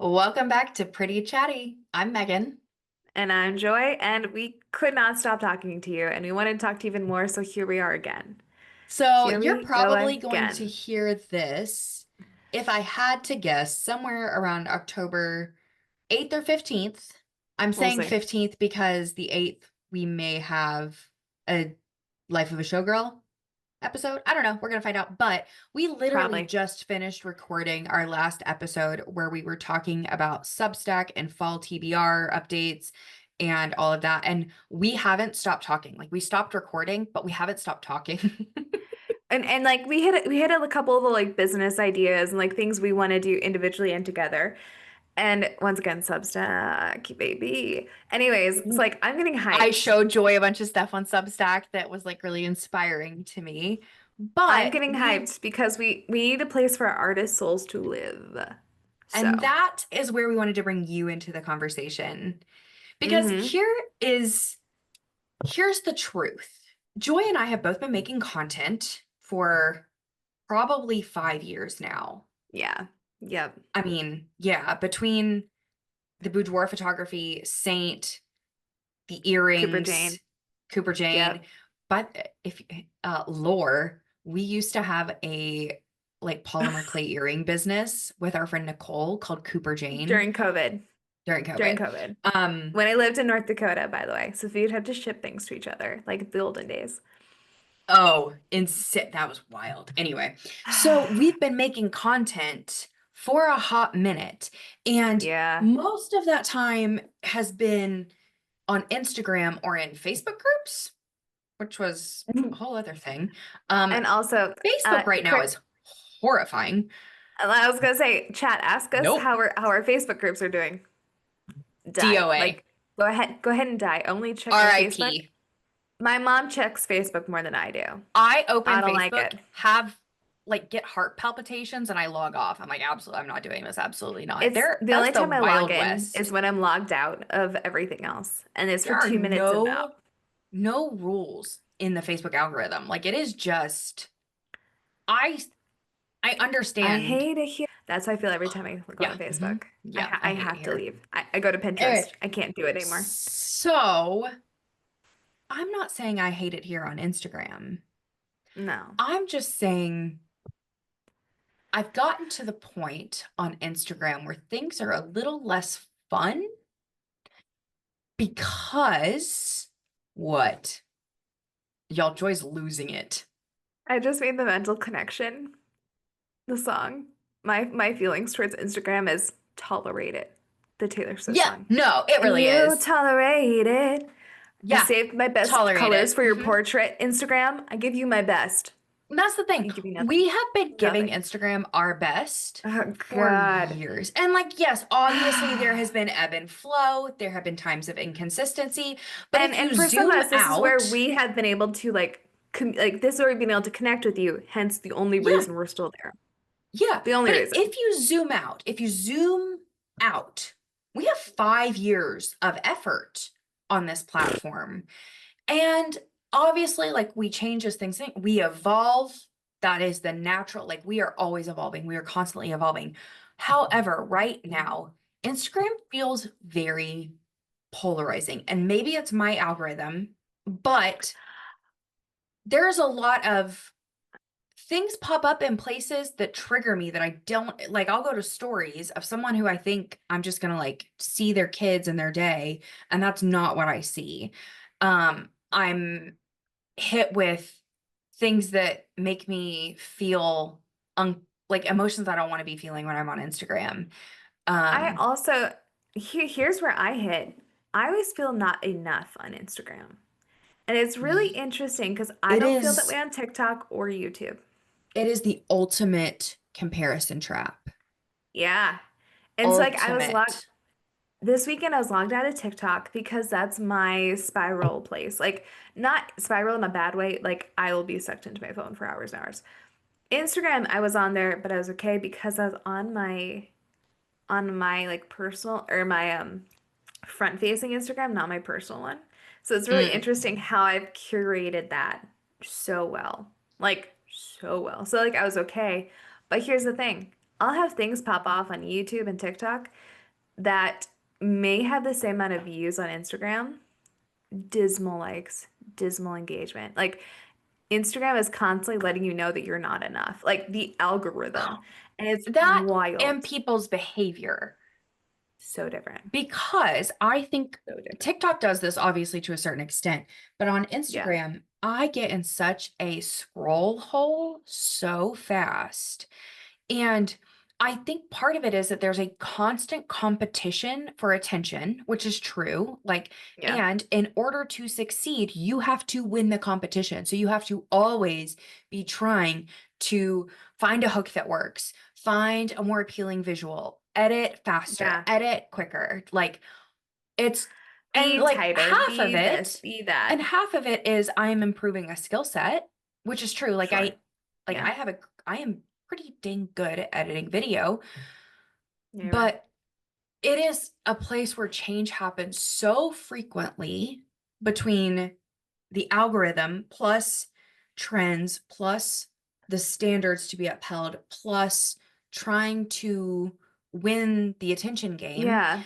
Welcome back to Pretty Chatty. I'm Megan. And I'm Joy, and we could not stop talking to you, and we wanted to talk to you even more, so here we are again. So Here you're we go probably going to again. hear this, if I had to guess, somewhere around October 8th or 15th. I'm We'll saying see. 15th because the 8th we may have a Life of a Showgirl episode. I don't know. We're going to find out. But we literally Probably. just finished recording our last episode where we were talking about Substack and fall TBR updates and all of that. And we haven't stopped talking. Like we stopped recording, but we haven't stopped talking. And like we hit a couple of the like business ideas and like things we want to do individually and together. And once again, Substack, baby. Anyways, it's like I'm getting I hyped. showed Joy a bunch of stuff on Substack that was like really inspiring to me. I'm But getting we hyped because we need a place for our artist souls to live. and So, that is where we wanted to bring you into the conversation. Because mm-hmm. here's the truth. Joy and I have both been making content for probably 5 years now. Yeah. Yep. I mean, yeah, between the boudoir photography, Saint, the Cooper earrings, Jane. Cooper Jane, Yep. but if lore, we used to have a like polymer clay earring business with our friend Nicole called Cooper Jane During COVID. during During COVID. COVID. Um, When I lived in North Dakota, by the way. So we'd have to ship things to each other, like the olden days. Oh, that was wild. Anyway, so we've been making content for a hot minute, and Yeah. most of that time has been on Instagram or in Facebook groups, which was a whole other thing. Um, And also, Facebook right now quick, is horrifying. I was gonna say, chat, ask us Nope. how our Facebook groups are doing. Die. DOA. Like, go ahead and die. Only check my Facebook. RIP. My mom checks Facebook more than I do. I open I don't like Facebook, it. have like get heart palpitations, and I log off. I'm like, absolutely, I'm not doing this. Absolutely not. It's There, the that's only the time I log Wild in is West. when I'm logged out of everything else. And it's There for are 2 minutes and out. no rules in the Facebook algorithm. Like it is just I I I understand. hate it here. That's how I feel every time I go Yeah. on Facebook. I, Yeah, ha I I hate it have to here. leave. I go to Anyway, Pinterest. I can't do it anymore. so I'm not saying I hate it here on Instagram. No. I'm just saying I've gotten to the point on Instagram where things are a little less fun because what? Y'all, Joy's losing it. I just made the mental connection. The song. My feelings towards Instagram is tolerate it. The Taylor Swift Yeah, song. no, it really You is. tolerate it. I Yeah, saved my best tolerate colors it. for your portrait. Instagram, I give you my best. That's the thing. You give me nothing. We have been giving Nothing. Instagram our best Oh for God. years. And like, yes, obviously there has been ebb and flow. There have been times of inconsistency. But And if and you for some of zoom us, this is where out, we have been able to like this is where we've been able to connect with you. Hence the only yeah, reason we're still there. yeah. The only But reason. if you zoom out, we have 5 years of effort on this platform. And obviously, like we change as things, we evolve. That is the natural, like we are always evolving. We are constantly evolving. However, right now, Instagram feels very polarizing. And maybe it's my algorithm, but there's a lot of things pop up in places that trigger me that I don't like. I'll go to stories of someone who I think I'm just gonna like see their kids and their day, and that's not what I see. I'm hit with things that make me feel like emotions I don't want to be feeling when I'm on Instagram. I Um, also here's where I hit. I always feel not enough on Instagram. And it's really y- interesting because I it don't feel that way is on TikTok or YouTube. it is the ultimate comparison trap. Yeah. And so like I was logged Ultimate. this weekend I was logged out of TikTok because that's my spiral place. Like not spiral in a bad way, like I will be sucked into my phone for hours and hours. Instagram, I was on there, but I was okay because I was on my like personal or my front facing Instagram, not my personal one. So it's really Mm, interesting how I've curated that so well. Like so well. So like I was okay. But here's the thing. I'll have things pop off on YouTube and TikTok that may have the same amount of views on Instagram. Dismal likes, dismal engagement. Like Instagram is constantly letting you know that you're not enough. Like the algorithm. And it's That wild. and people's behavior. So different. Because I think So different. TikTok does this obviously to a certain extent, but on Yeah. Instagram, I get in such a scroll hole so fast. And I think part of it is that there's a constant competition for attention, which is true. Like, Yeah. and in order to succeed, you have to win the competition. So you have to always be trying to find a hook that works, find a more appealing visual, edit faster, Yeah. edit quicker. Like, it's, and Be like tighter, half be of this, it, be and that. half of it is I'm improving a skill set, which is true. Like, Sure. I Yeah. have I am pretty dang good at editing video, Yeah, you are. but it is a place where change happens so frequently between the algorithm plus trends plus the standards to be upheld plus trying to win the attention game Yeah.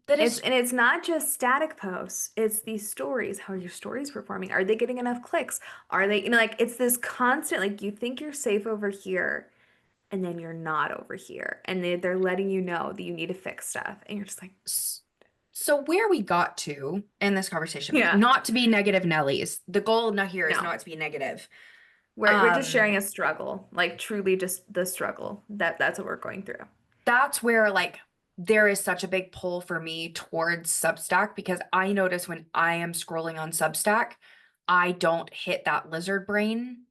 that It's is and it's not just static posts. It's these stories. How are your stories performing? Are they getting enough clicks? Are they, like it's this constant, like you think you're safe over here and then you're not over here. And they're letting you know that you need to fix stuff. And you're just like, s- so where we got to in this conversation, yeah, not to be negative Nellies. The goal not here is no. not to be negative. We're just sharing a struggle, like truly just the struggle. That's what we're going through. That's where like there is such a big pull for me towards Substack because I notice when I am scrolling on Substack, I don't hit that lizard brain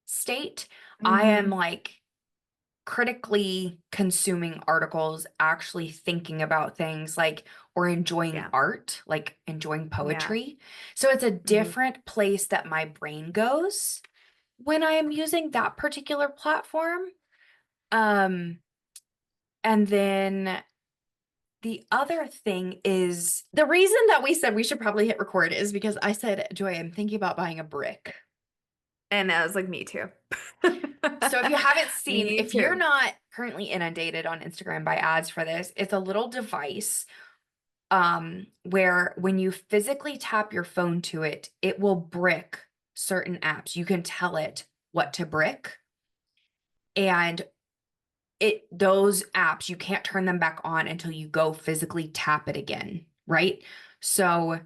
state. I am Mm-hmm. like critically consuming articles, actually thinking about things like or enjoying Yeah. art, like enjoying Yeah. poetry. So it's a Mm-hmm. different place that my brain goes when I am using that particular platform. Um and then the other thing is the reason that we said we should probably hit record is because I said, Joy, I'm thinking about buying a brick. And I was like, me too. So if you haven't seen, Me if you're too. not currently inundated on Instagram by ads for this, it's a little device where when you physically tap your phone to it, it will brick certain apps. You can tell it what to brick. And those apps, you can't turn them back on until you go physically tap it again, right? So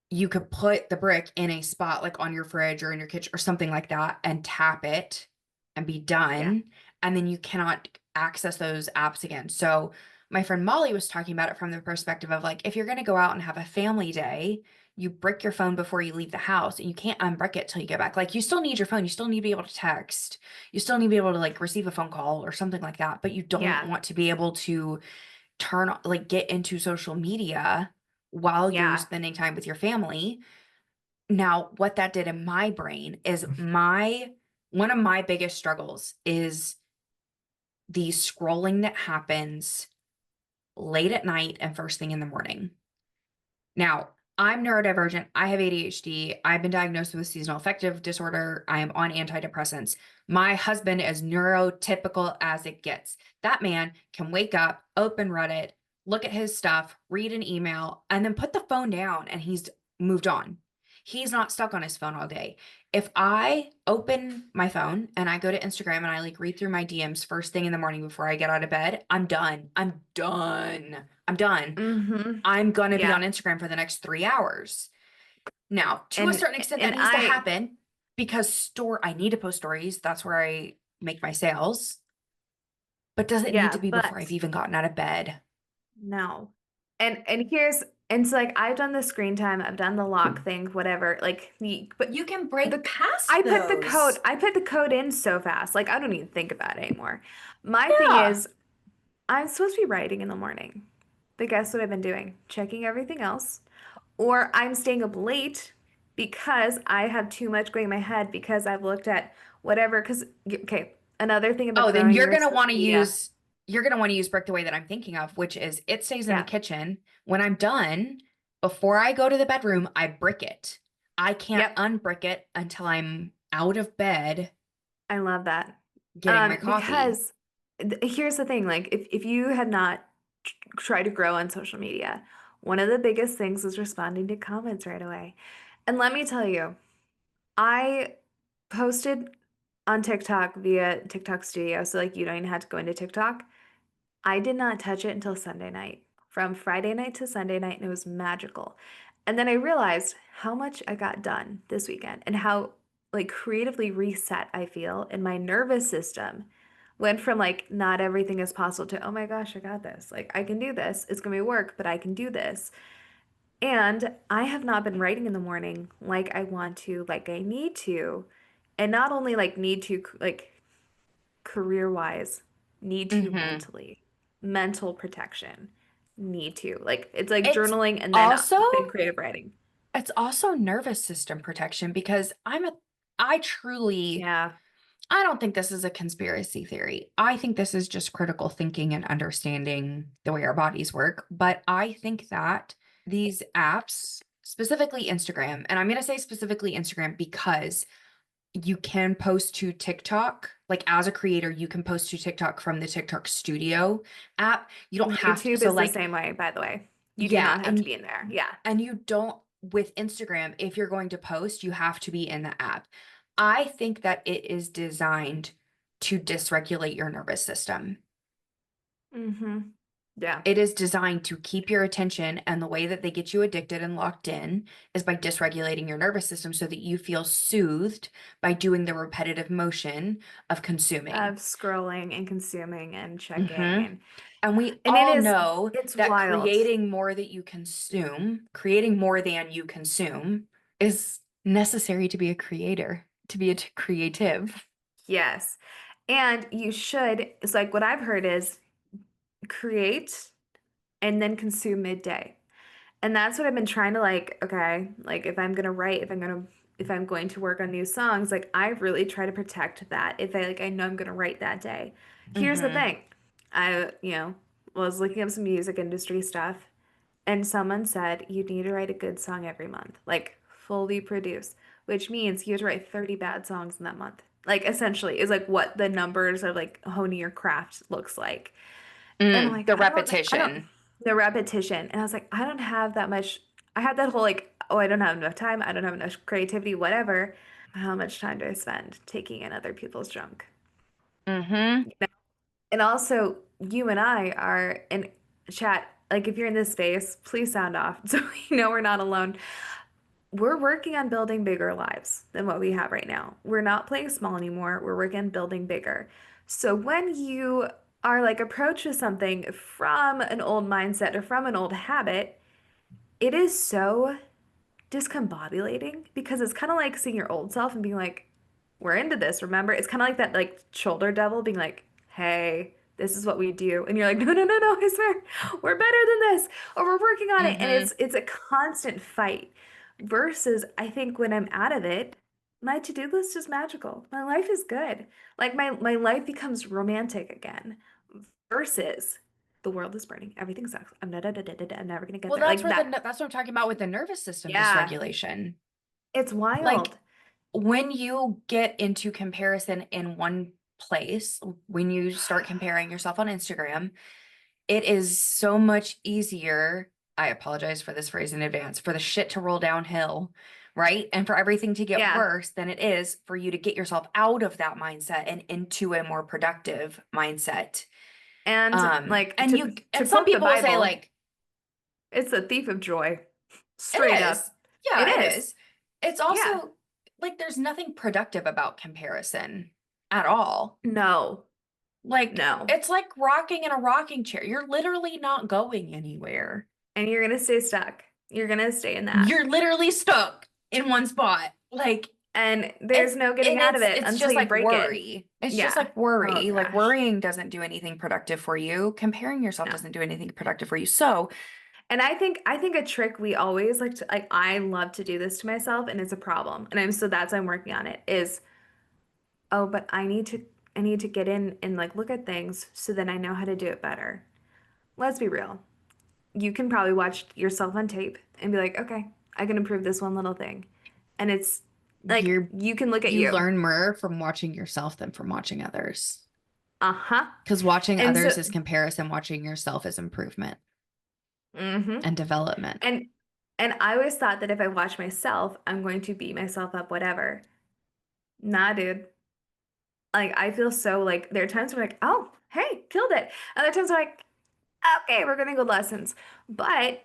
you could put the brick in a spot like on your fridge or in your kitchen or something like that and tap it and be Yeah. done. And then you cannot access those apps again. So my friend Molly was talking about it from the perspective of like, if you're going to go out and have a family day, you brick your phone before you leave the house and you can't unbrick it till you get back. Like you still need your phone. You still need to be able to text. You still need to be able to like receive a phone call or something like that. But you don't Yeah. want to be able to like get into social media while you're Yeah. spending time with your family. Now, what that did in my brain is one of my biggest struggles is the scrolling that happens late at night and first thing in the morning. Now, I'm neurodivergent. I have ADHD. I've been diagnosed with seasonal affective disorder. I am on antidepressants. My husband is neurotypical as it gets. That man can wake up, open Reddit, look at his stuff, read an email, and then put the phone down and he's moved on. He's not stuck on his phone all day. If I open my phone and I go to Instagram and I like read through my DMs first thing in the morning before I get out of bed, I'm done. I'm done. I'm done. Mm-hmm. I'm going to be Yeah. on Instagram for the next 3 hours. Now, to a And certain extent, that and needs to I happen because I need to post stories. That's where I make my sales. But does it need yeah, to be before I've but even gotten out of bed? no. And so like I've done the screen time, I've done the lock thing, whatever. Like but You can the break past I put the code those. I put the code in so fast. Like I don't even think about it anymore. My thing Yeah. is I'm supposed to be writing in the morning. But guess what I've been doing? Checking everything else. Or I'm staying up late because I have too much going in my head because I've looked at whatever. Because, okay, another thing about Oh, then throwing your social media. you're going to want to use brick the way that I'm thinking of, which is it stays in the Yeah. kitchen. When I'm done, before I go to the bedroom, I brick it. I can't Yep. unbrick it until I'm out of bed I love that. getting my coffee. Because Here's the thing, like if you had not tried to grow on social media, one of the biggest things is responding to comments right away. And let me tell you, I posted on TikTok via TikTok Studio, so like you don't even have to go into TikTok. I did not touch it until Sunday night, from Friday night to Sunday night, and it was magical. And then I realized how much I got done this weekend and how like creatively reset I feel, and my nervous system went from like not everything is possible to oh my gosh, I got this. Like I can do this. It's gonna be work, but I can do this. And I have not been writing in the morning like I want to, like I need to. And not only like need to like career wise, need to Hmm. mentally, mental protection, need to. Like it's like It's journaling and also then creative writing. it's also nervous system protection because I truly Yeah. I don't think this is a conspiracy theory. I think this is just critical thinking and understanding the way our bodies work. But I think that these apps, specifically Instagram, and I'm going to say specifically Instagram because you can post to TikTok. Like as a creator, you can post to TikTok from the TikTok Studio app. You don't have to. YouTube So is the like, same way, by the way. You do yeah, not have to be in there. Yeah. and you don't with Instagram, if you're going to post, you have to be in the app. I think that it is designed to dysregulate your nervous system. Mm-hmm. Yeah. It is designed to keep your attention, and the way that they get you addicted and locked in is by dysregulating your nervous system so that you feel soothed by doing the repetitive motion of consuming. Of scrolling and consuming and checking Hmm. And we and all know it's that wild. creating more than you consume is necessary to be a creator, to be a creative. Yes. And you should, it's like what I've heard is create and then consume midday. And that's what I've been trying to like, okay, like if I'm gonna write, if I'm going to work on new songs, like I really try to protect that. If I like I know I'm gonna write that day. Here's the Hmm. thing. I was looking up some music industry stuff and someone said you need to write a good song every month, like fully produce, which means you have to write 30 bad songs in that month. Like essentially is like what the numbers of like honing your craft looks like. And I'm like, The I don't, repetition. the repetition. And I was like, I don't have that much. I had that whole like, oh, I don't have enough time. I don't have enough creativity, whatever. How much time do I spend taking in other people's junk? Hmm. And also, you and I are in chat. Like, if you're in this space, please sound off so we know we're not alone. We're working on building bigger lives than what we have right now. We're not playing small anymore. We're working on building bigger. So when you are like approached with something from an old mindset or from an old habit, it is so discombobulating because it's kind of like seeing your old self and being like, we're into this, remember? It's kind of like that like shoulder devil being like, hey, this is what we do. And you're like, no, no, no, no, I swear, we're better than this. Or we're working on it. And Hmm. it's a constant fight. Versus I think when I'm out of it, my to-do list is magical. My life is good. Like my life becomes romantic again. Versus the world is burning. Everything sucks. I'm never gonna get Well, there. Like that. that's what I'm talking about with the nervous system Yeah. dysregulation. It's Like wild. when you get into comparison in one place, when you start comparing yourself on Instagram, it is so much easier. I apologize for this phrase in advance, for the shit to roll downhill, right? And for everything to get Yeah. worse than it is for you to get yourself out of that mindset and into a more productive mindset. And like And you to and some quote the people will say Bible, like, it's a thief of joy. Straight it up. is. It Yeah, it is. is. It's Yeah. also like there's nothing productive about comparison at all. No. Like No. it's like rocking in a rocking chair. You're literally not going anywhere. And you're gonna stay stuck. You're gonna stay in that. You're literally stuck in one spot. Like And there's no getting and out of it it's until just you like break it. worry. It's just Yeah. like Oh worry. Like gosh. worrying doesn't do anything productive for you. Comparing yourself No. doesn't do anything productive for you. So, And I think a trick we always like to like I love to do this to myself and it's a problem. And I'm working on it is oh, but I need to get in and like look at things so then I know how to do it better. Let's be real. You can probably watch yourself on tape and be like, okay, I can improve this one little thing. And it's like you're you can look at you you. learn more from watching yourself than from watching others. Uh-huh. Because watching And others so, is comparison, watching yourself is improvement hmm and development. and I always thought that if I watch myself, I'm going to beat myself up, whatever. Nah, dude. Like I feel so like there are times where like, oh, hey, killed it. Other times where like, okay, we're gonna go lessons. But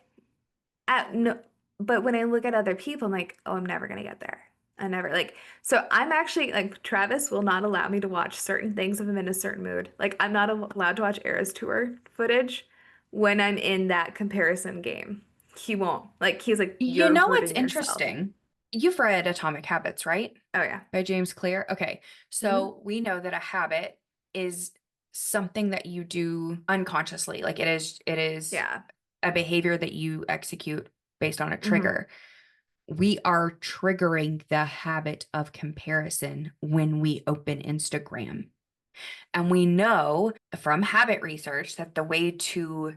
at no but when I look at other people, I'm like, oh, I'm never gonna get there. I never like so I'm actually like Travis will not allow me to watch certain things if I'm in a certain mood. Like I'm not allowed to watch Eras Tour footage when I'm in that comparison game. He won't. Like he's like, You you're know what's hurting yourself. interesting? You've read Atomic Habits, right? Oh yeah. By James Clear. Okay. Hmm. So we know that a habit is something that you do unconsciously. Like it is Yeah. a behavior that you execute based on a Hmm. trigger. We are triggering the habit of comparison when we open Instagram. And we know from habit research that the way to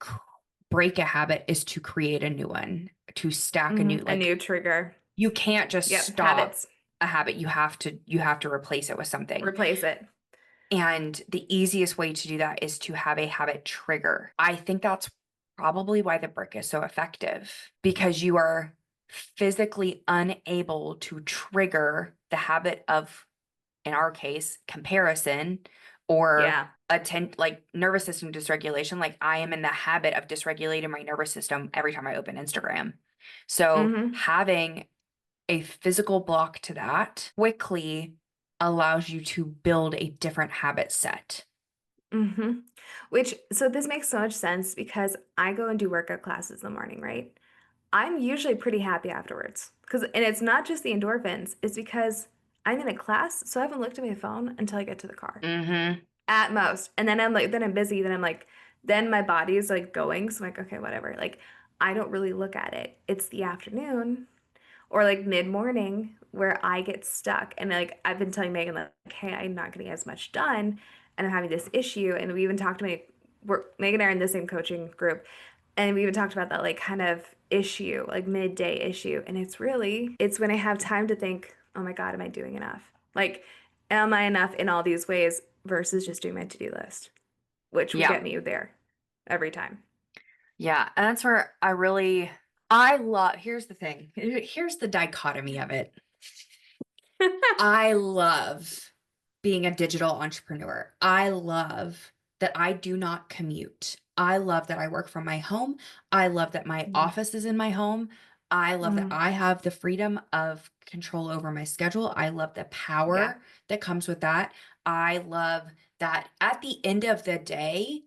c- break a habit is to create a new one, to stack a Hmm. new, A like new trigger. you can't just Yep. stop Habits. a habit. You have to replace it with something. Replace it. And the easiest way to do that is to have a habit trigger. I think that's probably why the brick is so effective because you are physically unable to trigger the habit of, in our case, comparison or Yeah. like nervous system dysregulation. Like I am in the habit of dysregulating my nervous system every time I open Instagram. So Hmm. having a physical block to that quickly allows you to build a different habit set. Hmm. Which, so this makes so much sense because I go and do workout classes in the morning, right? I'm usually pretty happy afterwards. And it's not just the endorphins, it's because I'm in a class, so I haven't looked at my phone until I get to the car Mm-hmm. at most. And then I'm like, then I'm busy, then I'm like, then my body is like going. So I'm like, okay, whatever. Like, I don't really look at it. It's the afternoon or like mid-morning where I get stuck. And like I've been telling Megan like, hey, I'm not getting as much done and I'm having this issue. And we even talked to Megan and I are in the same coaching group. And we even talked about that like kind of issue, like midday issue. And it's when I have time to think, oh my God, am I doing enough? Like, am I enough in all these ways versus just doing my to-do list, which will Yeah. get me there every time. Yeah. And that's where I love, here's the thing. Here's the dichotomy of it. I love being a digital entrepreneur. I love that I do not commute. I love that I work from my home. I love that my Mhm. office is in my home. I love that Mhm. I have the freedom of control over my schedule. I love the Yeah. power that comes with that. I love that at the end of the day,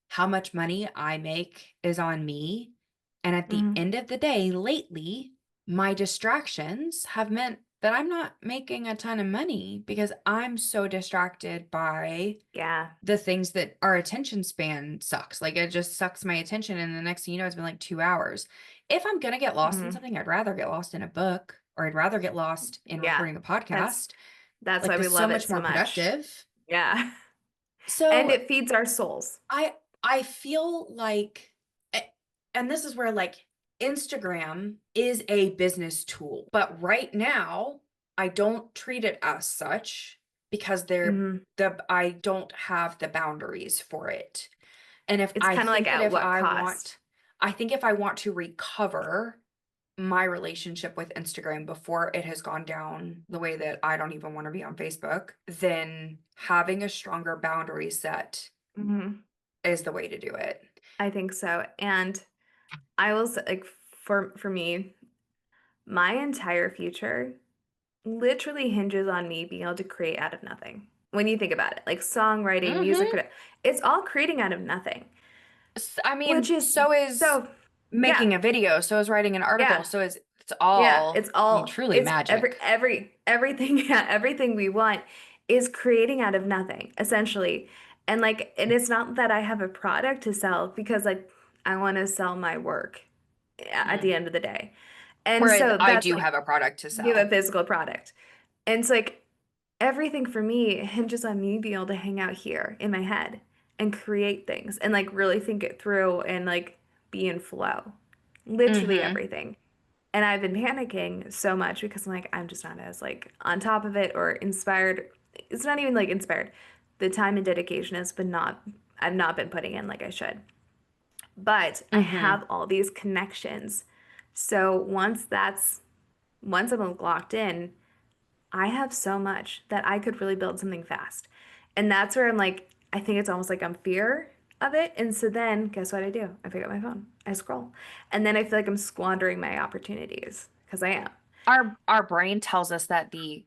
how much money I make is on me. And at the Mhm. end of the day, lately, my distractions have meant that I'm not making a ton of money because I'm so distracted by Yeah. the things that our attention span sucks. Like it just sucks my attention. And the next thing you know, it's been like 2 hours. If I'm going to get lost in Mhm. something, I'd rather get lost in a book or I'd rather get lost in Yeah. recording a That's podcast. that's Like why we this is so love it much so more much. productive. Yeah. And So it feeds our souls. I I feel like and this is where like Instagram is a business tool, but right now I don't treat it as such because Hmm. I don't have the boundaries for it. And if It's I kind of like think that at what cost? I think if I want to recover my relationship with Instagram before it has gone down the way that I don't even want to be on Facebook, then having a stronger boundary set Hmm. is the way to do it. I think so. And I will say, like for me, my entire future literally hinges on me being able to create out of nothing. When you think about it, like songwriting, music, Mhm. it's all creating out of nothing, I which mean, is so is so, yeah, making a video, so is writing an article, yeah. so is it's Yeah, all, it's I mean, all truly it's magic. everything yeah, everything we want is creating out of nothing, essentially. And it's not that I have a product to sell because like I want to sell my work at the Mm. end of the day. And Whereas so I that's do like have a product to you have a sell. physical product. And it's like everything for me hinges on me being able to hang out here in my head and create things and like really think it through and like be in flow. Literally Hmm. everything. And I've been panicking so much because I'm like, I'm just not as like on top of it or inspired. It's not even like inspired. The time and dedication has been not, I've not been putting in like I should. But I Mm-hmm. have all these connections. So once I'm locked in, I have so much that I could really build something fast. And that's where I'm like, I think it's almost like I'm fear of it. And so then guess what I do? I pick up my phone, I scroll. And then I feel like I'm squandering my opportunities because I am. Our brain tells us that the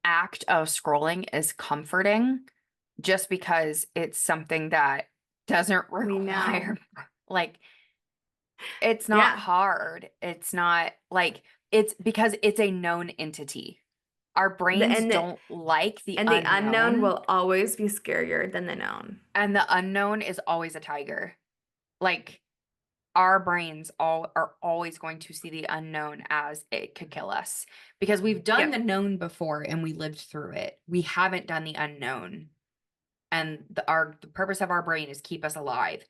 act of scrolling is comforting just because it's something that doesn't We know. require like it's not Yeah. hard. It's not like it's because it's a known entity. Our The brains and the don't like the and the unknown unknown, will always be scarier than the known. and the unknown is always a tiger. Like our brains all are always going to see the unknown as it could kill us because we've done the Yep. known before and we lived through it. We haven't done the unknown. And the purpose of our brain is keep us alive.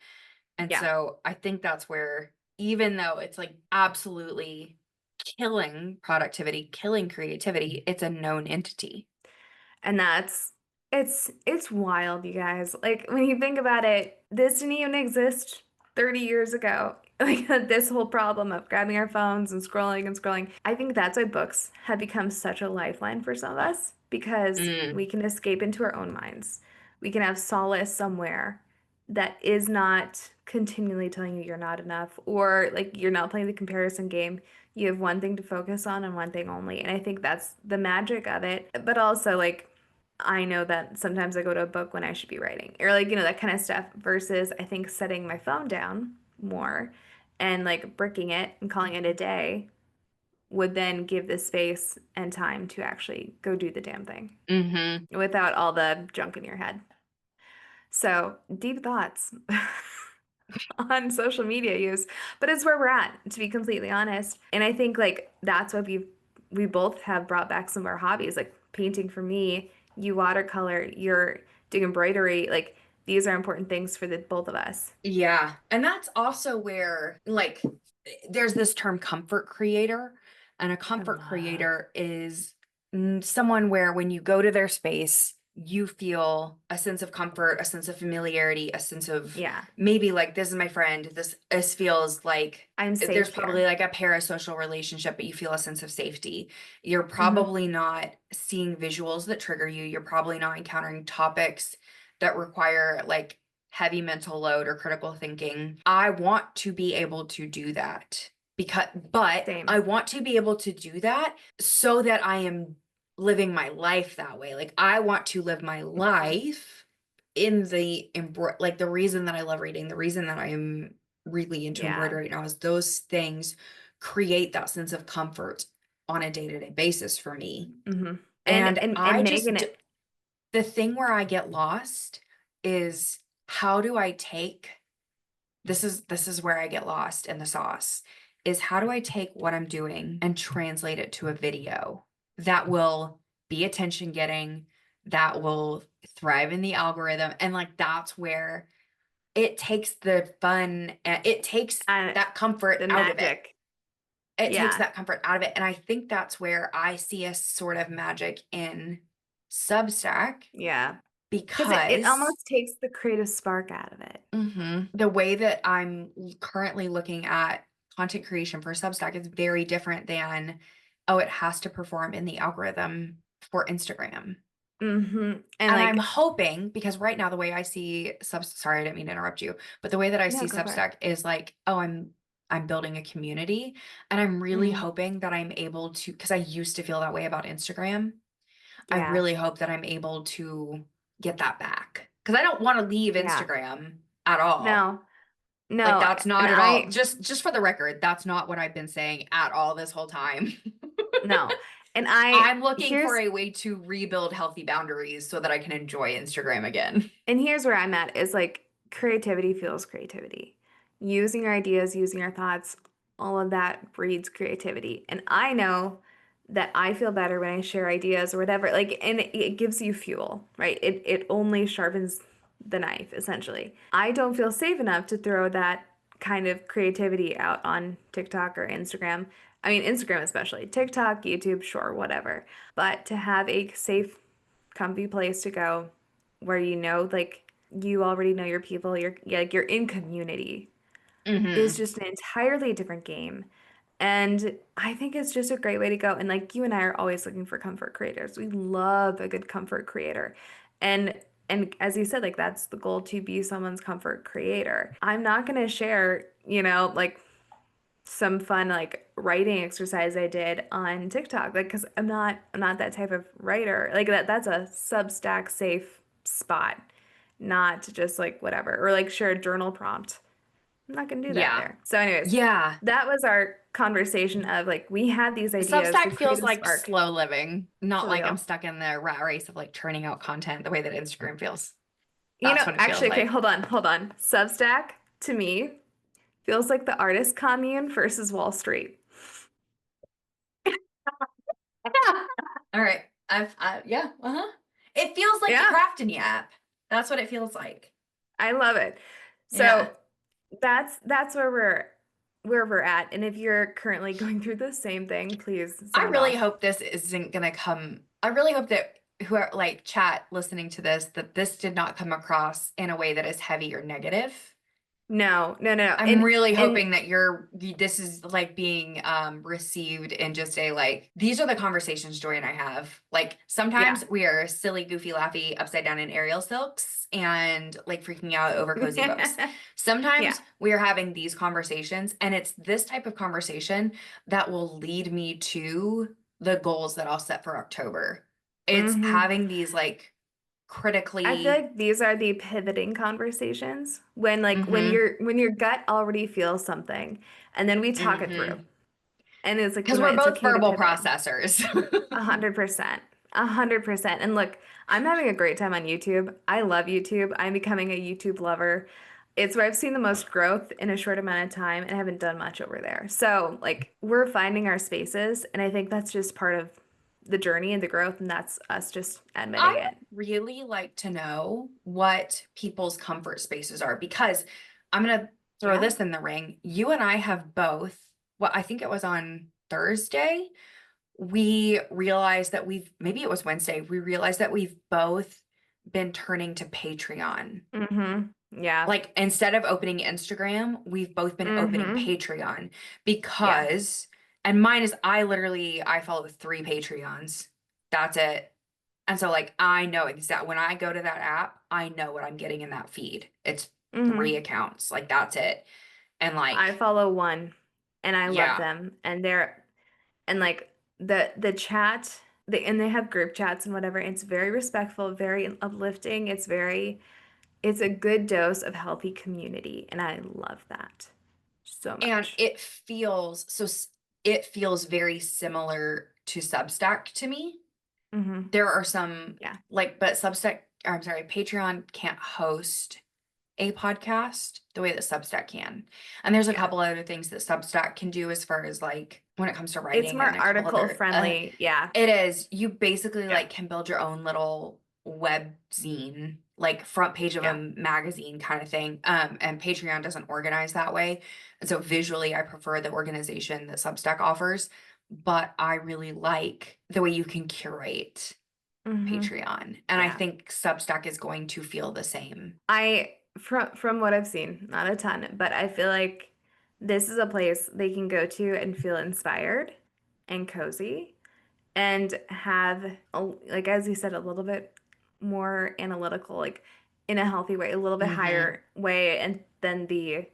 And Yeah. so I think that's where, even though it's like absolutely killing productivity, killing creativity, it's a known entity. And that's it's wild, you guys. Like when you think about it, this didn't even exist 30 years ago. Like this whole problem of grabbing our phones and scrolling and scrolling. I think that's why books have become such a lifeline for some of us because we Mm, can escape into our own minds. We can have solace somewhere that is not continually telling you you're not enough or like you're not playing the comparison game. You have one thing to focus on and one thing only. And I think that's the magic of it. But also like I know that sometimes I go to a book when I should be writing, or like, that kind of stuff, versus I think setting my phone down more and like bricking it and calling it a day would then give the space and time to actually go do the damn thing mm-hmm. without all the junk in your head. So, deep thoughts on social media use, but it's where we're at, to be completely honest. And I think like that's what we both have brought back some of our hobbies, like painting for me, you watercolor, you're doing embroidery, like these are important things for the both of us. Yeah. And that's also where, like, there's this term comfort creator, and a I comfort love. creator is someone where when you go to their space, you feel a sense of comfort, a sense of familiarity, a sense of Yeah, maybe like, this is my friend. This feels like I'm there's safe probably here. like a parasocial relationship, but you feel a sense of safety. You're Hmm. probably not seeing visuals that trigger you. You're probably not encountering topics that require like heavy mental load or critical thinking. I want to be able to do that but Same. I want to be able to do that so that I am living my life that way. Like I want to live my Mhm. life in like the reason that I love reading, the reason that I am really into Yeah. embroidery right now is those things create that sense of comfort on a day-to-day basis for me. Hmm. And And and Megan, the thing where I get lost is how do I take this is where I get lost in the sauce is how do I take what I'm doing and translate it to a video that will be attention getting, that will thrive in the algorithm, and like that's where it takes the fun, it takes uh, that comfort the out of it. magic. It takes Yeah. that comfort out of it, and I think that's where I see a sort of magic in Substack Yeah. Because it because almost takes the creative spark out of it. the way that I'm currently looking at content creation for Substack is very different than, oh, it has to perform in the algorithm for Instagram. Hmm. And And I'm like, hoping, because right now the way I see sorry, I didn't mean to interrupt you, but the way that I no, see go for it. Substack is like, oh, I'm building a community, and I'm really Hmm. hoping that I'm able to, because I used to feel that way about Instagram. I Yeah. really hope that I'm able to get that back because I don't want to leave Yeah. Instagram at all. No, Like no. that's And not at all. I, Just for the record, that's not what I've been saying at all this whole time. no. I'm looking for Here's, a way to rebuild healthy boundaries so that I can enjoy Instagram again. and here's where I'm at is like creativity fuels creativity. Using our ideas, using our thoughts, all of that breeds creativity. And I know that I feel better when I share ideas or whatever. Like, and it gives you fuel, right? It only sharpens the knife, essentially. I don't feel safe enough to throw that kind of creativity out on TikTok or Instagram. I mean, Instagram especially. TikTok, YouTube, sure, whatever. But to have a safe, comfy place to go where you know, like you already know your people, like you're in community is Mm-hmm. just an entirely different game. And I think it's just a great way to go. And like you and I are always looking for comfort creators. We love a good comfort creator. And and as you said, like that's the goal to be someone's comfort creator. I'm not gonna share, like some fun like writing exercise I did on TikTok. Like, because I'm not that type of writer. Like that's a Substack safe spot, not just like whatever. Or like share a journal prompt. I'm not gonna do that Yeah. there. So, anyways, Yeah. that was our conversation of like we had these ideas, we Substack feels created a like spark slow living, not for like I'm real. stuck in the rat race of like churning out content the way that Instagram feels. That's what it feels Actually, okay, like. hold on. Substack to me feels like the artist commune versus Wall Street. Yeah. All right. Yeah. Uh-huh. It feels like the Yeah, Crafting app. That's what it feels like. I love it. Yeah. So that's where we're at. And if you're currently going through the same thing, please I sound really off. hope this isn't gonna come. I really hope that whoever like chat listening to this, that this did not come across in a way that is heavy or negative. No, no, no, no. I'm really And hoping that this is like being received in just a like these are the conversations Joy and I have. Like yeah. sometimes we are silly, goofy, laughy, upside down in aerial silks and like freaking out over cozy books. Yeah. Sometimes we are having these conversations and it's this type of conversation that will lead me to the goals that I'll set for October. It's hmm having these like I feel critically like these are the pivoting conversations when like mm-hmm, when your gut already feels something and then we talk it through. mm-hmm. And it's like Because when we're it's both okay to verbal pivot. processors. 100%. 100%. And look, I'm having a great time on YouTube. I love YouTube. I'm becoming a YouTube lover. It's where I've seen the most growth in a short amount of time and haven't done much over there. So, like, we're finding our spaces, and I think that's just part of the journey and the growth, and that's us just I admitting it. would really like to know what people's comfort spaces are because I'm going to throw Yeah. this in the ring. You and I have both, well, I think it was on Thursday, we realized that maybe it was Wednesday, we realized that we've both been turning to Patreon. Yeah. Like instead of opening Instagram, we've both been opening Mm-hmm. Patreon Yeah. because, and mine is I follow 3 Patreons. That's it. And so like I know exact when I go to that app, I know what I'm getting in that feed. It's Mm-hmm. 3 accounts. Like that's it. And I like, follow one and I love yeah. them. And like the chat, and they have group chats and whatever. It's very respectful, very uplifting. It's a good dose of healthy community, and I love that so And much. it feels very similar to Substack to me. Hmm There are some Yeah. like, but I'm sorry, Patreon can't host a podcast the way that Substack can. And there's a Yeah. couple other things that Substack can do as far as like when it comes to It's writing more and a couple article other friendly. Yeah. it is you basically Yeah. like can build your own little web zine, like front page of a Yeah. magazine kind of thing. And Patreon doesn't organize that way. And so visually I prefer the organization that Substack offers, but I really like the way you can curate hmm Patreon. And I Yeah. think Substack is going to feel the same. From what I've seen, not a ton, but I feel like this is a place they can go to and feel inspired and cozy and have like as you said a little bit more analytical, like in a healthy way, a little bit Mm-hmm. higher way, and then the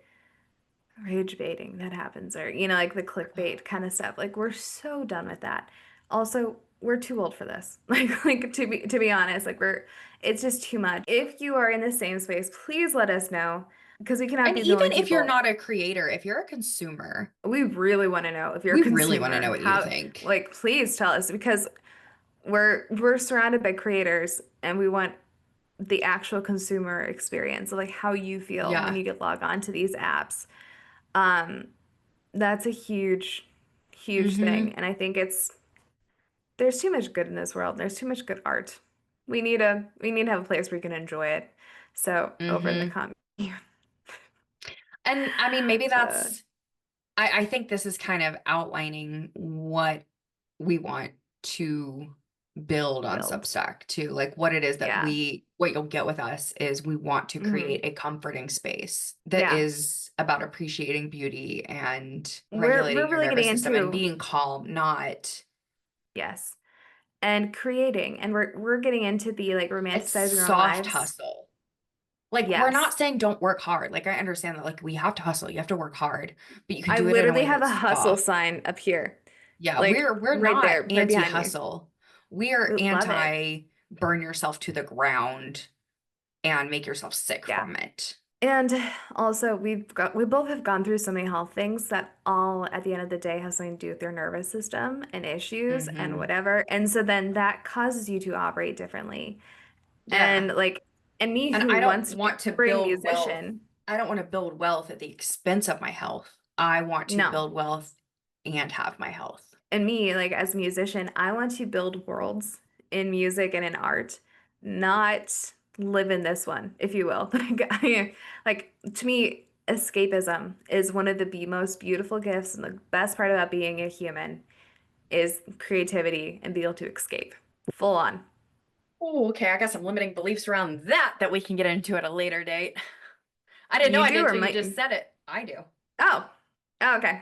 rage baiting that happens, or like the clickbait kind of stuff. Like we're so done with that. Also, we're too old for this. Like to be honest, like it's just too much. If you are in the same space, please let us know because we cannot And be the even only if you're people. not a creator, if you're a consumer, We really want to know if you're a we really want to know consumer. what you How, think. like, please tell us because we're surrounded by creators and we want the actual consumer experience of like how you feel when Yeah. you get log on to these apps. Um, that's a huge thing. Mm-hmm. And I think there's too much good in this world. There's too much good art. We need to have a place where we can enjoy it. So over in the Mm-hmm. comment. Yeah. And I mean, maybe Uh, I think this is kind of outlining what we want to build on Build. Substack too. Like what it is that Yeah. what you'll get with us is we want to Hmm. create a comforting space that Yeah. is about appreciating beauty and We're regulating your really getting nervous system and into, being calm, not yes, and creating, and we're getting into the like it's romanticizing our soft lives. hustle. Like we're not Yes. saying don't work hard. Like I understand that like we have to hustle, you have to work hard, but you can I do it in a literally way have a that's hustle soft. sign up here, Yeah, like we're right not there, right behind me. anti-hustle. We are Love it. anti burn yourself to the ground and make yourself sick Yeah. from it. And also we both have gone through so many health things that all at the end of the day have something to do with your nervous system and issues and Hmm. whatever. And so then that causes you to operate differently. Yeah. And like, and me And who I don't wants to be want a to recovering build wealth. musician, I don't want to build wealth at the expense of my health. I want to no. build wealth and have my health. And me, like as a musician, I want to build worlds in music and in art, not live in this one, if you will. Like to me, escapism is one of the most beautiful gifts, and the best part about being a human is creativity and be able to escape full on. Oh, okay. I got some limiting beliefs around that we can get into at a later date. I didn't know You I do did or till you might, just said it. I do. oh, oh, okay.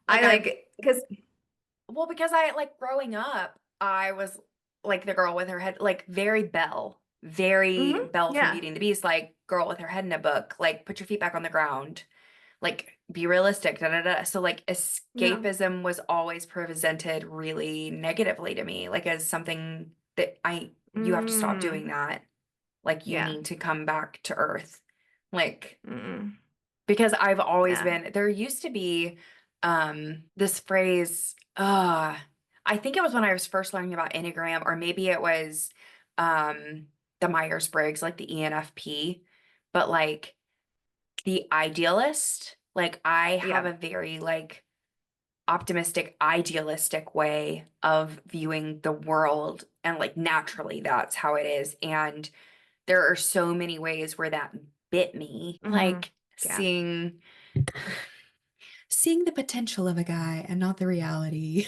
Like I I've like because Well, because I like growing up, I was like the girl with her head, like very Belle from yeah, Beauty and the Beast, like girl with her head in a book, like put your feet back on the ground, like be realistic, da da da. So like no, escapism was always presented really negatively to me, like as something that you have to stop doing mm, that. Like you yeah, need to come back to earth. Like mm, because I've always yeah, been there used to be this phrase I think it was when I was first learning about Enneagram or maybe it was um the Myers-Briggs like the ENFP but like the idealist like I have yeah. a very like optimistic idealistic way of viewing the world and like naturally that's how it is and there are so many ways where that bit me Hmm. like Yeah. seeing the potential of a guy and not the reality.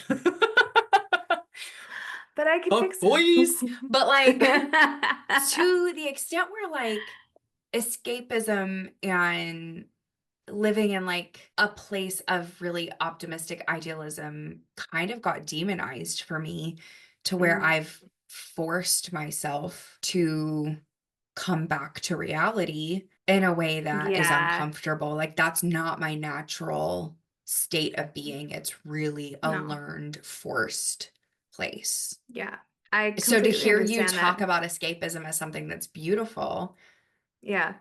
But I can Fuck fix him. boys. But like to the extent where like escapism and living in like a place of really optimistic idealism kind of got demonized for me to where Mm, I've forced myself to come back to reality in a way that is yeah. uncomfortable. Like that's not my natural state of being. It's really a No. learned, forced place. Yeah. I So to completely hear you understand that. talk about escapism as something that's beautiful Yeah.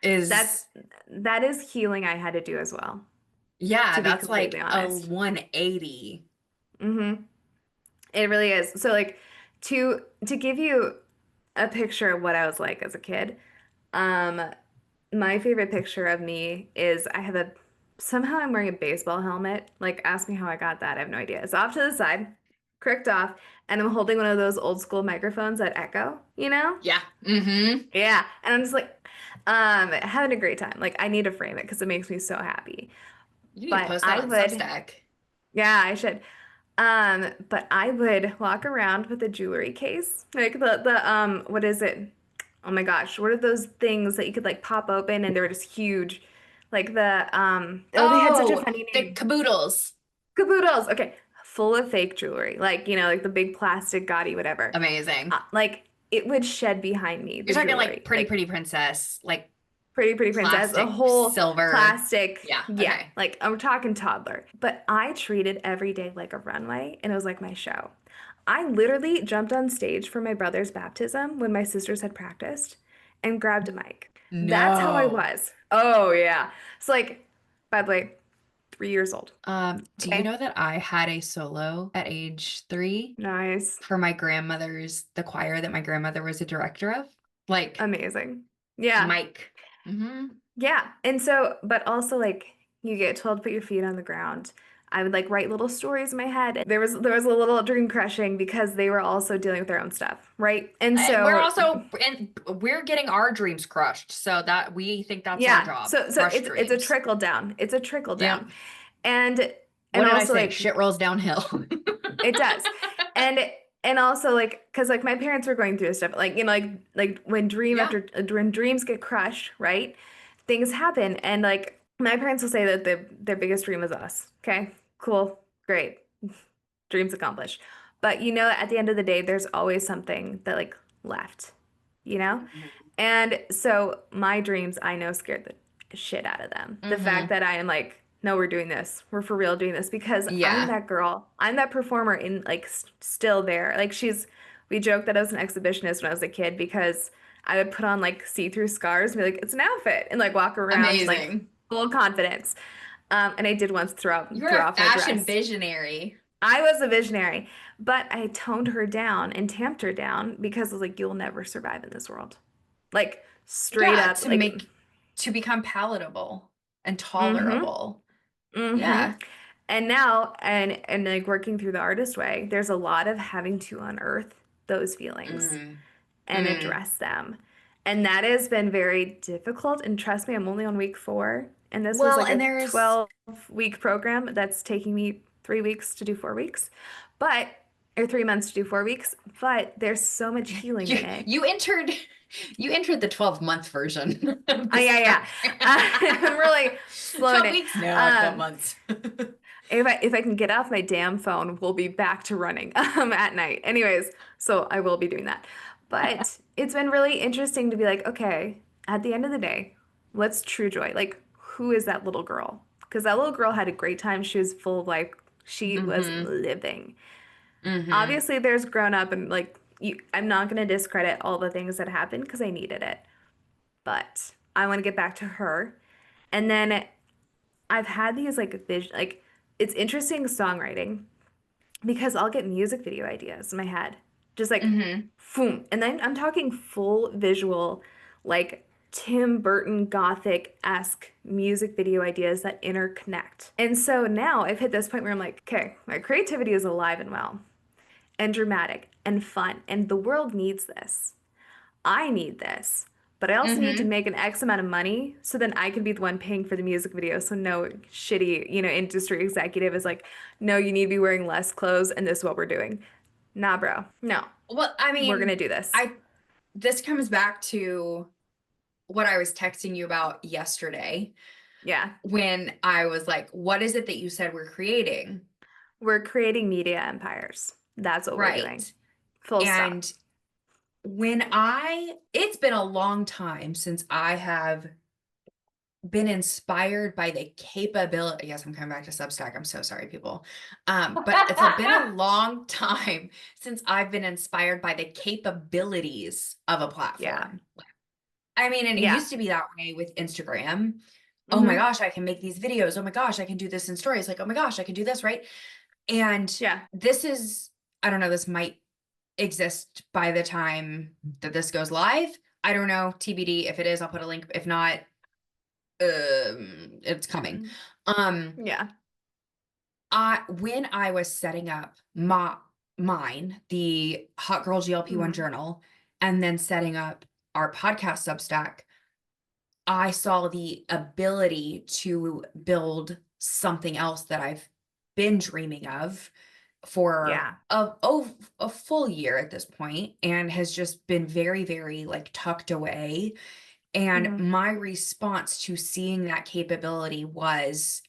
That's is, that is healing I had to do as well, yeah, to be that's completely like a honest. 180. Hmm. It really is. So like to give you a picture of what I was like as a kid, um, my favorite picture of me is I have a somehow I'm wearing a baseball helmet. Like, ask me how I got that. I have no idea. It's off to the side, cricked off, and I'm holding one of those old school microphones that echo, you know? Yeah. Mm-hmm. Yeah. And I'm just like, having a great time. Like, I need to frame it because it makes me so happy. You need to But post that I on would, Substack. yeah, I should. But I would walk around with a jewelry case. Like what is it? Oh my gosh, what are those things that you could like pop open and they were just huge? Like oh, they had such a Oh, funny the name. caboodles. Caboodles. Okay. Full of fake jewelry. Like, like the big plastic gaudy whatever. Amazing. Like it would shed behind me, You're the talking like jewelry. Pretty Like Pretty Princess, like Pretty Princess, a plastic whole silver. plastic, Yeah, yeah, okay. like I'm talking toddler. But I treated every day like a runway and it was like my show. I literally jumped on stage for my brother's baptism when my sisters had practiced and grabbed a mic. That's how I No. was. Oh yeah. It's like, by the way, 3 years old. Do you Okay. know that I had a solo at age 3 Nice. for the choir that my grandmother was a director of? Like Amazing. Yeah. Mike. Hmm. Yeah. And so, but also like you get told to put your feet on the ground. I would like write little stories in my head. There was a little dream crushing because they were also dealing with their own stuff, right? And We're so also and we're getting our dreams crushed, so that we think that's our yeah, job. so Crush it's a dreams. trickle down. It's a trickle Yep. down. And What did I also say? like Shit rolls downhill. it does. And And also like because like my parents were going through stuff like like when Yeah. when dreams get crushed, right? Things happen and like my parents will say that their biggest dream is us. Okay, cool, great, dreams accomplished. But you know, at the end of the day, there's always something that like left, you know? Mhm. And so my dreams, I know, scared the shit out of them. The fact Mhm. that I am like, no, we're doing this. We're for real doing this because I'm Yeah. that girl. I'm that performer in like still there. Like we joked that I was an exhibitionist when I was a kid because I would put on like see-through scars and be like, it's an outfit and like walk around like Amazing. full confidence. And I did once You're throw a off my fashion dress. visionary. I was a visionary, but I toned her down and tamped her down because I was like, you'll never survive in this world. Like straight Yeah, up, like, to become palatable and mm-hmm, tolerable. mm-hmm. Yeah. And now, and like working through the artist way, there's a lot of having to unearth those feelings Mm. and Mm. address them. And that has been very difficult. And trust me, I'm only on week 4. And this was Well, like and a there's 12-week program that's taking me 3 weeks to do 4 weeks, but, or 3 months to do 4 weeks. But there's so much healing you in it. you entered you entered the 12-month version of Oh, this yeah, yeah. I'm really program. slowing 12 it. weeks? No, 12 Um, months. if I can get off my damn phone, we'll be back to running at night. Anyways, so I will be doing that. But it's been really interesting to be like, okay, at the end of the day, what's true joy? Like, who is that little girl? Because that little girl had a great time. She was full of life. She was Hmm. living. Hmm. Obviously, there's grown up and like I'm not gonna discredit all the things that happened because I needed it. But I want to get back to her. And then I've had these like vision like it's interesting songwriting because I'll get music video ideas in my head. Just like Hmm. boom. And then I'm talking full visual, like Tim Burton Gothic-esque music video ideas that interconnect. And so now I've hit this point where I'm like, okay, my creativity is alive and well and dramatic and fun, and the world needs this. I need this, but I also need to Hmm. make an X amount of money so then I can be the one paying for the music video. So no shitty, industry executive is like, no, you need to be wearing less clothes and this is what we're doing. Nah, bro. No, Well, I we're gonna mean, do this. I this comes back to what I was texting you about yesterday Yeah. when I was like, what is it that you said we're creating? We're creating media empires. That's what we're doing. Right. Full stop. And it's been a long time since I have been inspired by the capability. Yes, I'm coming back to Substack. I'm so sorry, people. But been a long time since I've been inspired by the capabilities of a Yeah. platform. I mean, and it Yeah. used to be that way with Instagram. Oh my Mm-hmm. gosh, I can make these videos. Oh my gosh, I can do this in stories. Like, oh my gosh, I can do this, right? And Yeah. this is, I don't know, this might exist by the time that this goes live. I don't know, TBD. If it is, I'll put a link. If not, it's coming. Mm. Um, Yeah. I when I was setting up mine, the Hot Girl GLP-1 Mm. journal, and then setting up our podcast Substack, I saw the ability to build something else that I've been dreaming of for Yeah. a full year at this point, and has just been very, very like tucked away. And Mm-hmm. my response to seeing that capability was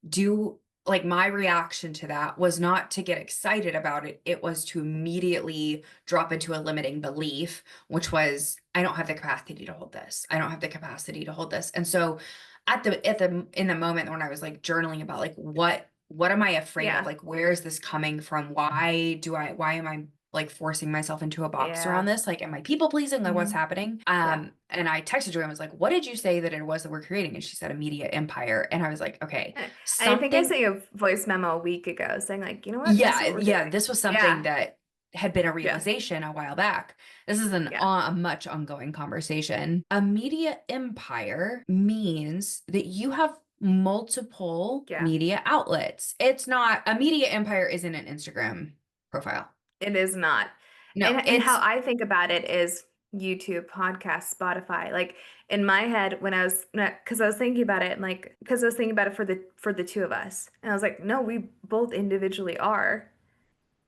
do like my reaction to that was not to get excited about it. It was to immediately drop into a limiting belief, which was, I don't have the capacity to hold this. I don't have the capacity to hold this. And so in the moment when I was like journaling about like what am I afraid of? Yeah. Like, where is this coming from? Why am I like forcing myself into a box Yeah. around this? Like, am I people pleasing? Like, what's Mm-hmm. happening? Yeah. And I texted her and was like, what did you say that it was that we're creating? And she said a media empire. And I was like, okay, And I think I something. sent you a voice memo a week ago saying like, you know what? This is what Yeah, we're yeah. doing. This was something Yeah. that had been a Yeah. realization a while back. This is Yeah. a much ongoing conversation. A media empire means that you have multiple Yeah. media outlets. It's not a media empire isn't an Instagram profile. It is not. No, And how it's I think about it is YouTube, podcast, Spotify. Like in my head when I was because I was thinking about it and like because I was thinking about it for the two of us. And I was like, no, we both individually are.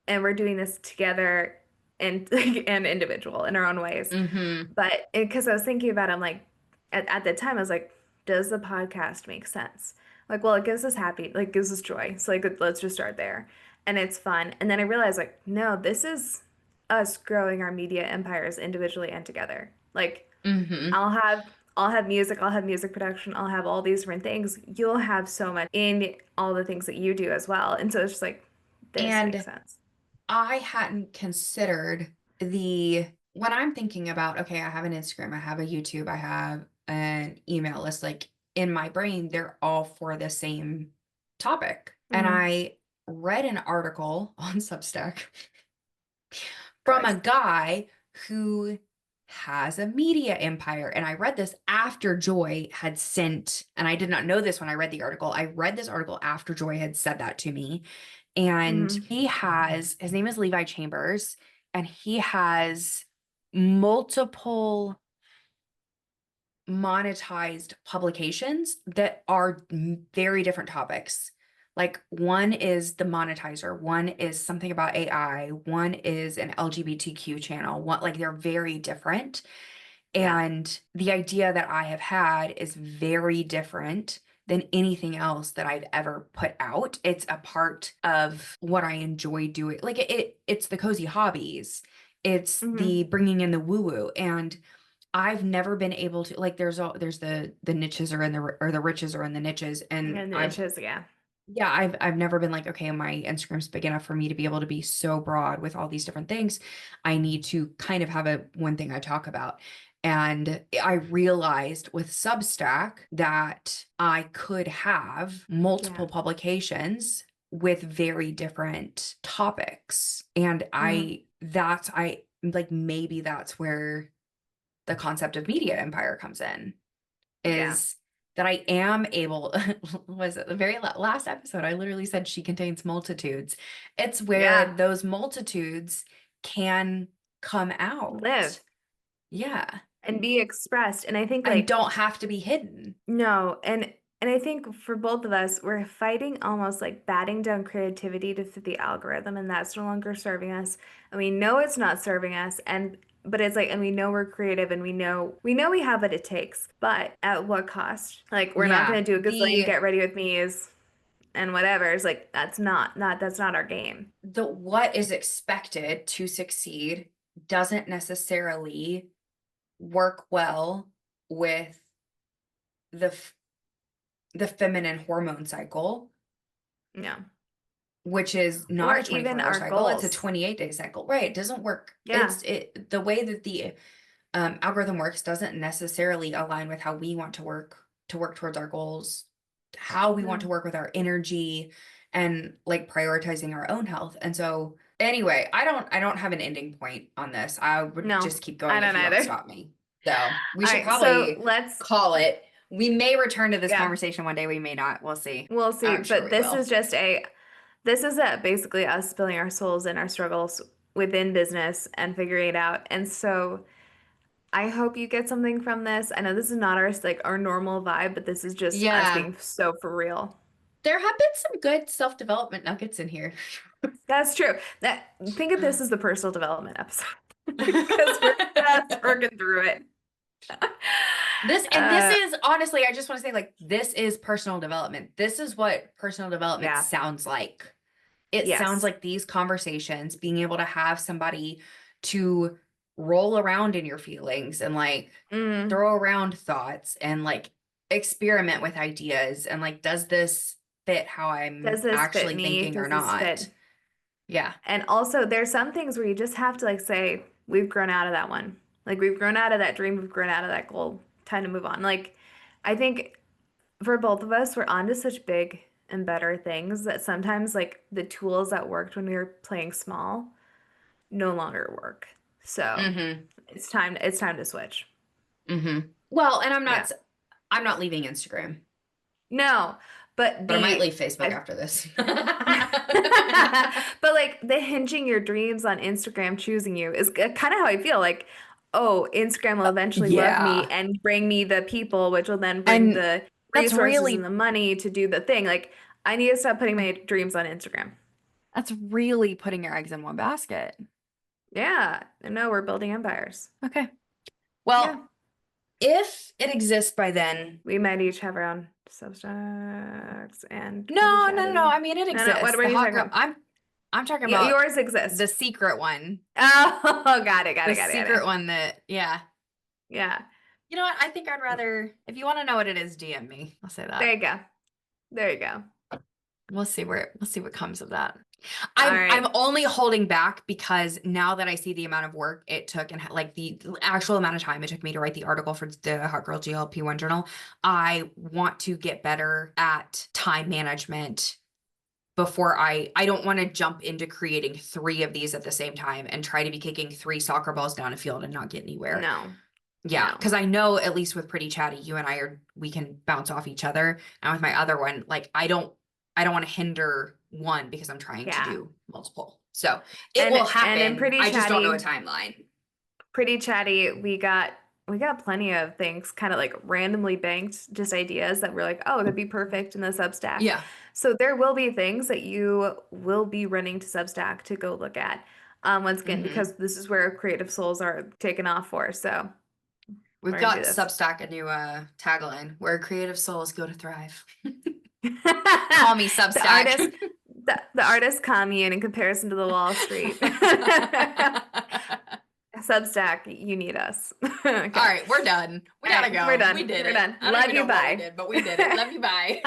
and we're doing this together and and individual in our own ways. Mm-hmm. But because I was thinking about it, I'm like, at the time, I was like, does the podcast make sense? Like, well, it gives us happy, like, gives us joy. So, like, let's just start there. And it's fun. And then I realized, like, no, this is us growing our media empires individually and together. Like, Mm-hmm. I'll have I'll have music, I'll have music production, I'll have all these different things. You'll have so much in all the things that you do as well. And so it's just like, this makes And sense. I hadn't considered when I'm thinking about, okay, I have an Instagram, I have a YouTube, I have an email list, like in my brain, they're all for the same topic. And Hmm. I read an article on Substack from a Good. guy who has a media empire. And I read this after Joy had sent, and I did not know this when I read the article. I read this article after Joy had said that to me. And Hmm. his name is Levi Chambers, and he has multiple monetized publications that are very different topics. Like one is the monetizer, one is something about AI, one is an LGBTQ channel. One like they're very different. Yeah. And the idea that I have had is very different than anything else that I've ever put out. It's a part of what I enjoy doing. Like it's the cozy hobbies. It's Hmm. the bringing in the woo woo. And I've never been able to like there's the niches are in the riches are in the niches, and And the I've inches, yeah. yeah, I've never been like, okay, my Instagram's big enough for me to be able to be so broad with all these different things. I need to kind of have a one thing I talk about. And I realized with Substack that I could have Yeah. multiple publications with very different topics. And Hmm. I like maybe that's where the concept of media empire comes in, Yeah. is that I am able, was it the very last episode? I literally said she contains multitudes. It's where Yeah. those multitudes can come out. Live Yeah. and be expressed. And I think And like don't have to be hidden. no, and I think for both of us, we're fighting almost like batting down creativity to fit the algorithm, and that's no longer serving us. And we know it's not serving us, and but it's like, and we know we're creative, and we know we have what it takes, but at what cost? Like we're not Yeah. gonna do a gazillion The get ready with me's and whatever. It's like that's not our game. the what is expected to succeed doesn't necessarily work well with the f- the feminine hormone cycle, No. which is not Or a even 24-hour our cycle, it's a goals. 28-day cycle. Right, it doesn't work. Yeah. The way that the algorithm works doesn't necessarily align with how we want to work towards our goals, how we want to No. work with our energy and like prioritizing our own health. And so anyway, I don't have an ending point on this. I would No. just keep I going if don't you don't either. stop me. So we All should right, so probably let's call it. We may return to this yeah. conversation one day, we may not. We'll see. We'll see, I'm sure but we will. this is basically us spilling our souls and our struggles within business and figuring it out. And so I hope you get something from this. I know this is not our normal vibe, but this is just us Yeah. being so for real. There have been some good self-development nuggets in here. That's true. That think of this as the personal development episode because we're just working through it. This Uh, is honestly, I just want to say, like, this is personal development. This is what personal development yeah. sounds like. It sounds Yes. like these conversations, being able to have somebody to roll around in your feelings and like Mm. throw around thoughts and like experiment with ideas and like, does this fit how Does I'm this fit actually me? thinking or Does this not? fit? Yeah. And also, there's some things where you just have to like say, we've grown out of that one. Like we've grown out of that dream, we've grown out of that goal. Time to move on. Like I think for both of us, we're on to such big and better things that sometimes like the tools that worked when we were playing small no longer work. So Mm-hmm. it's time to switch. Mm-hmm. Well, and Yeah. I'm not leaving Instagram, No, but but I might the leave Facebook I, after this. but like the hinging your dreams on Instagram choosing you is kind of how I feel. Like, oh, Instagram will eventually love me Yeah. and bring me the people, which will then bring And the that's resources and really the money to do the thing. Like, I need to stop putting my dreams on Instagram. That's really putting your eggs in one basket. Yeah. No, we're building empires. Okay. Yeah. Well, if it exists by then, We might each have our own Substacks and Pretty no, no, no, no. Chatty. I mean, it No, no. What exists. were The you hot talking girl. about? I'm talking about Yours the exists. secret one. Oh, got it, got The it, got it, got secret it. one that, yeah. Yeah. You know what? I think I'd rather, if you want to know what it is, DM me. I'll say There that. you go. There you go. We'll see what comes of that. All I'm right. only holding back because now that I see the amount of work it took and like the actual amount of time it took me to write the article for the Hot Girl GLP-1 journal, I want to get better at time management before I don't want to jump into creating 3 of these at the same time and try to be kicking 3 soccer balls down a field and not get anywhere. No. Yeah, No. because I know at least with Pretty Chatty, you and we can bounce off each other. And with my other one, like I don't want to hinder one because I'm trying to Yeah. do multiple. So it And will in happen. Pretty I just don't know a Chatty, timeline. Pretty Chatty, we got plenty of things kind of like randomly banked, just ideas that were like, oh, that'd be perfect in the Substack. Yeah. So there will be things that you will be running to Substack to go look at. Once again, because this is where creative souls are taken off for. So We've we're got gonna do this. Substack a new tagline where creative souls go to thrive. Call me Substack. The artist commune in comparison to the Wall Street. Substack, you need us. Okay. All right, we're done. We All gotta right, go. we're done. We did We're it. done. I don't Love even you. know what we Bye. did, but we did it. Love you. Bye.